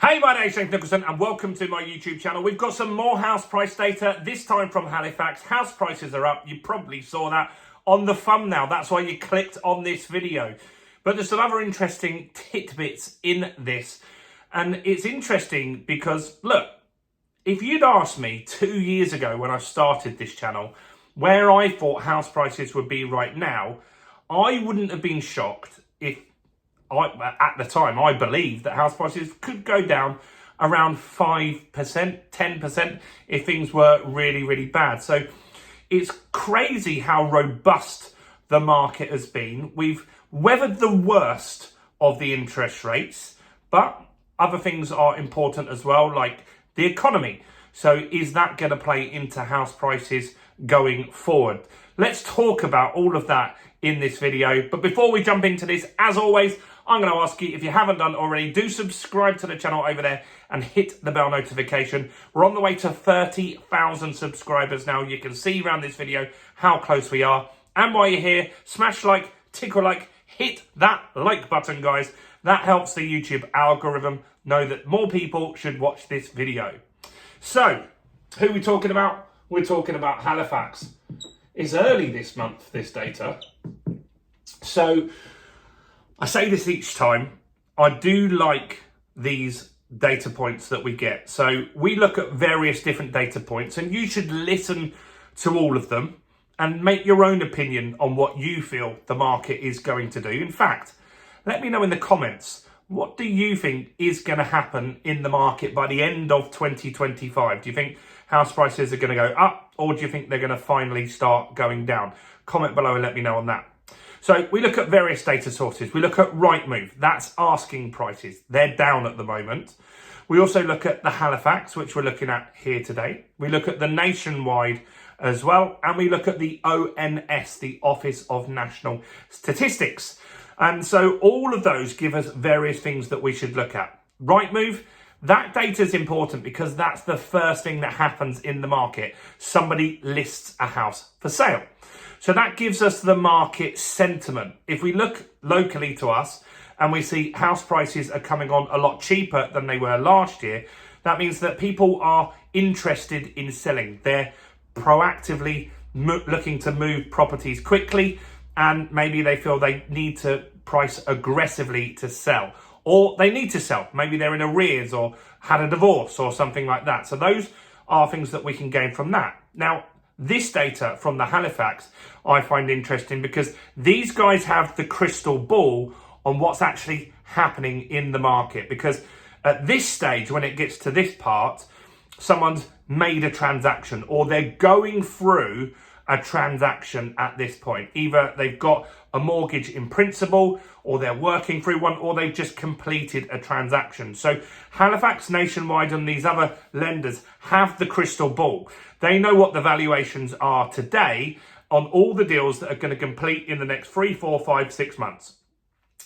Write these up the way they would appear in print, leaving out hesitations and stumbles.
Hey, my name's James Nicholson and welcome to my YouTube channel. We've got some more house price data, this time from Halifax. House prices are up. You probably saw that on the thumbnail. That's why you clicked on this video. But there's some other interesting tidbits in this. And it's interesting because, look, if you'd asked me 2 years ago when I started this channel where I thought house prices would be right now, I wouldn't have been shocked if at the time, I believed that house prices could go down around 5%, 10% if things were really, really bad. So it's crazy how robust the market has been. We've weathered the worst of the interest rates, but other things are important as well, like the economy. So is that going to play into house prices going forward? Let's talk about all of that in this video. But before we jump into this, as always, I'm going to ask you, if you haven't done already, do subscribe to the channel over there and hit the bell notification. We're on the way to 30,000 subscribers now. You can see around this video how close we are. And while you're here, smash like, tickle like, hit that like button, guys. That helps the YouTube algorithm know that more people should watch this video. So, who are we talking about? We're talking about Halifax. It's early this month, this data. So, I say this each time, I do like these data points that we get. So we look at various different data points and you should listen to all of them and make your own opinion on what you feel the market is going to do. In fact, let me know in the comments, what do you think is going to happen in the market by the end of 2025? Do you think house prices are going to go up, or do you think they're going to finally start going down? Comment below and let me know on that. So we look at various data sources. We look at Rightmove, that's asking prices. They're down at the moment. We also look at the Halifax, which we're looking at here today. We look at the Nationwide as well. And we look at the ONS, the Office of National Statistics. And so all of those give us various things that we should look at. Rightmove, that data is important because that's the first thing that happens in the market. Somebody lists a house for sale. So that gives us the market sentiment. If we look locally to us and we see house prices are coming on a lot cheaper than they were last year, that means that people are interested in selling. They're proactively looking to move properties quickly, and maybe they feel they need to price aggressively to sell, or they need to sell. Maybe they're in arrears or had a divorce or something like that. So those are things that we can gain from that. Now, this data from the Halifax I find interesting because these guys have the crystal ball on what's actually happening in the market. Because at this stage, when it gets to this part, someone's made a transaction or they're going through a transaction at this point. Either they've got a mortgage in principle, or they're working through one, or they've just completed a transaction. So Halifax, Nationwide and these other lenders have the crystal ball. They know what the valuations are today on all the deals that are going to complete in the next 3, 4, 5, 6 months.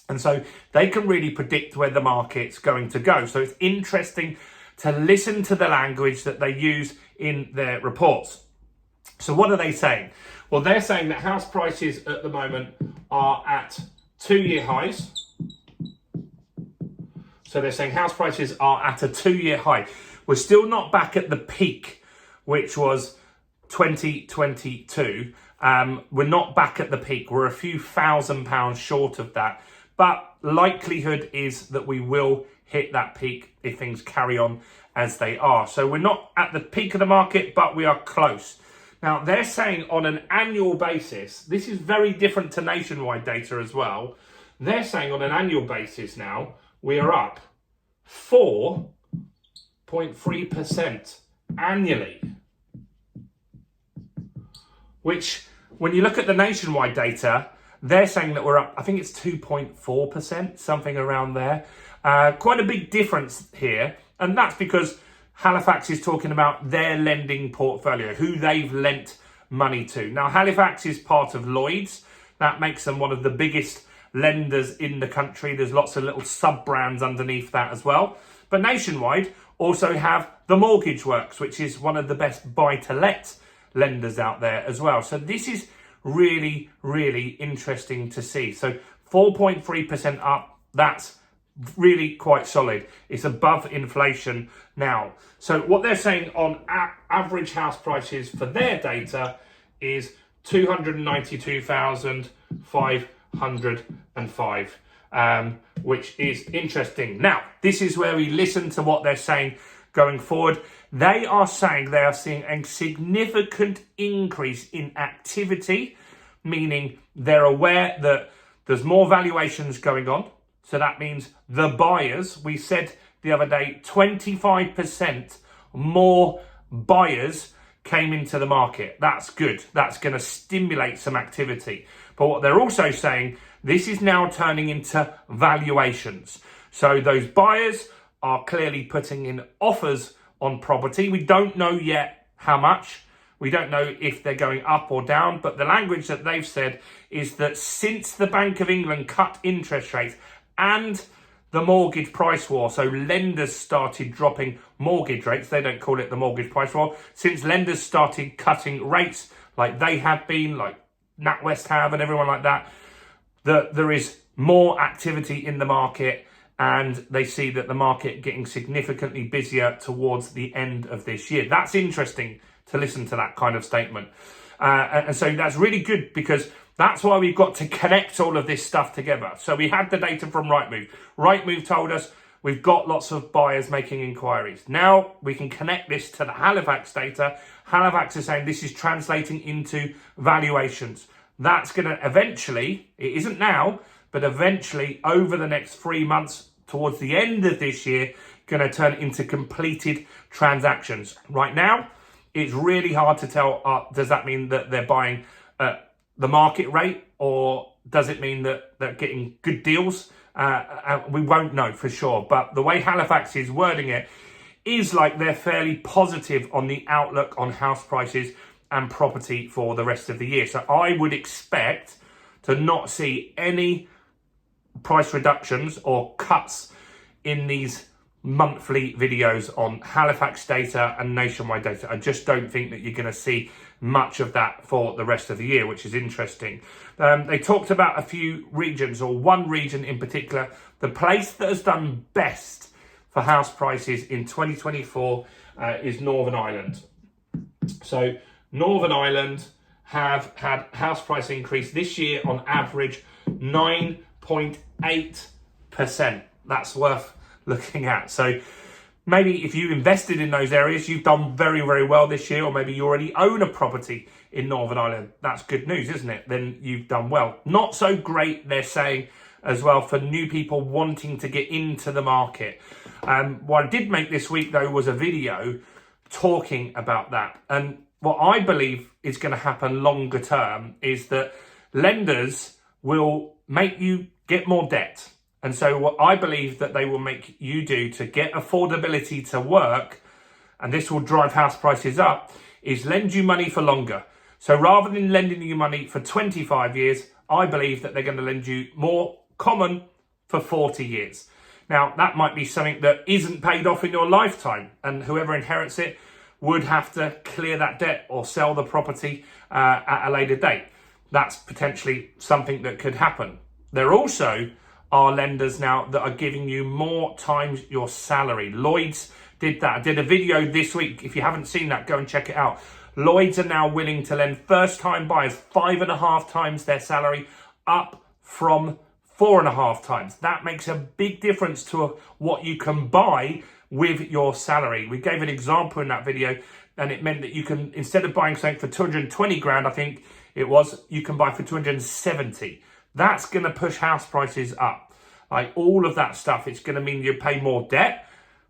And so they can really predict where the market's going to go. So it's interesting to listen to the language that they use in their reports. So what are they saying? Well, they're saying that house prices at the moment are at 2-year highs. So they're saying house prices are at a 2-year high. We're still not back at the peak, which was 2022. We're not back at the peak. We're a few £1,000s short of that. But likelihood is that we will hit that peak if things carry on as they are. So we're not at the peak of the market, but we are close. Now, they're saying on an annual basis, this is very different to nationwide data as well. They're saying on an annual basis now, we are up 4.3% annually. Which, when you look at the nationwide data, they're saying that we're up, I think it's 2.4%, something around there. Quite a big difference here. And that's because Halifax is talking about their lending portfolio, who they've lent money to. Now, Halifax is part of Lloyd's. That makes them one of the biggest lenders in the country. There's lots of little sub-brands underneath that as well. But Nationwide also have the Mortgage Works, which is one of the best buy-to-let lenders out there as well. So this is really, really interesting to see. So 4.3% up, that's really quite solid. It's above inflation now. So what they're saying on average house prices for their data is 292,505, which is interesting. Now, this is where we listen to what they're saying going forward. They are saying they are seeing a significant increase in activity, meaning they're aware that there's more valuations going on. So that means the buyers, we said the other day, 25% more buyers came into the market. That's good. That's going to stimulate some activity. But what they're also saying, this is now turning into valuations. So those buyers are clearly putting in offers on property. We don't know yet how much. We don't know if they're going up or down, but the language that they've said is that since the Bank of England cut interest rates and the mortgage price war, so lenders started dropping mortgage rates, they don't call it the mortgage price war, since lenders started cutting rates like they have been, like NatWest have and everyone like that, that there is more activity in the market, and they see that the market getting significantly busier towards the end of this year. That's interesting to listen to that kind of statement. And so that's really good, because that's why we've got to connect all of this stuff together. So we had the data from Rightmove. Rightmove told us we've got lots of buyers making inquiries. Now we can connect this to the Halifax data. Halifax is saying this is translating into valuations. That's going to eventually, it isn't now, but eventually over the next 3 months towards the end of this year, going to turn into completed transactions. Right now, it's really hard to tell, does that mean that they're buying at the market rate, or does it mean that they're getting good deals? We won't know for sure. But the way Halifax is wording it is like they're fairly positive on the outlook on house prices and property for the rest of the year. So I would expect to not see any price reductions or cuts in these monthly videos on Halifax data and nationwide data. I just don't think that you're going to see much of that for the rest of the year, which is interesting. They talked about a few regions, or one region in particular. The place that has done best for house prices in 2024 is Northern Ireland. So Northern Ireland have had house price increase this year on average 9.8%. That's worth looking at. So maybe if you invested in those areas, you've done very, very well this year, or maybe you already own a property in Northern Ireland. That's good news, isn't it? Then you've done well. Not so great, they're saying, as well, for new people wanting to get into the market. What I did make this week, though, was a video talking about that. And what I believe is going to happen longer term is that lenders will make you get more debt. And so what I believe that they will make you do to get affordability to work, and this will drive house prices up, is lend you money for longer. So rather than lending you money for 25 years, I believe that they're going to lend you more common for 40 years. Now, that might be something that isn't paid off in your lifetime, and whoever inherits it would have to clear that debt or sell the property at a later date. That's potentially something that could happen. There also are lenders now that are giving you more times your salary. Lloyds did that. I did a video this week. If you haven't seen that, go and check it out. Lloyds are now willing to lend first-time buyers 5.5 times their salary, up from 4.5 times. That makes a big difference to what you can buy with your salary. We gave an example in that video, and it meant that you can, instead of buying something for 220 grand, I think it was, you can buy for 270. That's going to push house prices up. Like all of that stuff, it's going to mean you pay more debt,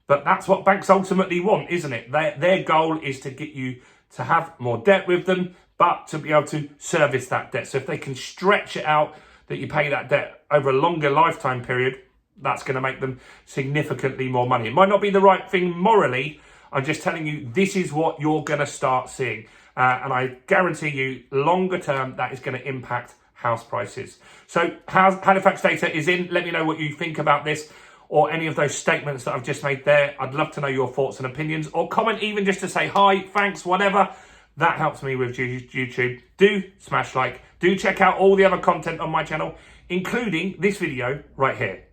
but that's what banks ultimately want, isn't it? Their goal is to get you to have more debt with them, but to be able to service that debt. So if they can stretch it out, that you pay that debt over a longer lifetime period, that's going to make them significantly more money. It might not be the right thing morally. I'm just telling you, this is what you're going to start seeing. And I guarantee you, longer term, that is going to impact house prices. So Halifax data is in. Let me know what you think about this, or any of those statements that I've just made there. I'd love to know your thoughts and opinions, or comment even just to say hi, thanks, whatever. That helps me with YouTube. Do smash like. Do check out all the other content on my channel, including this video right here.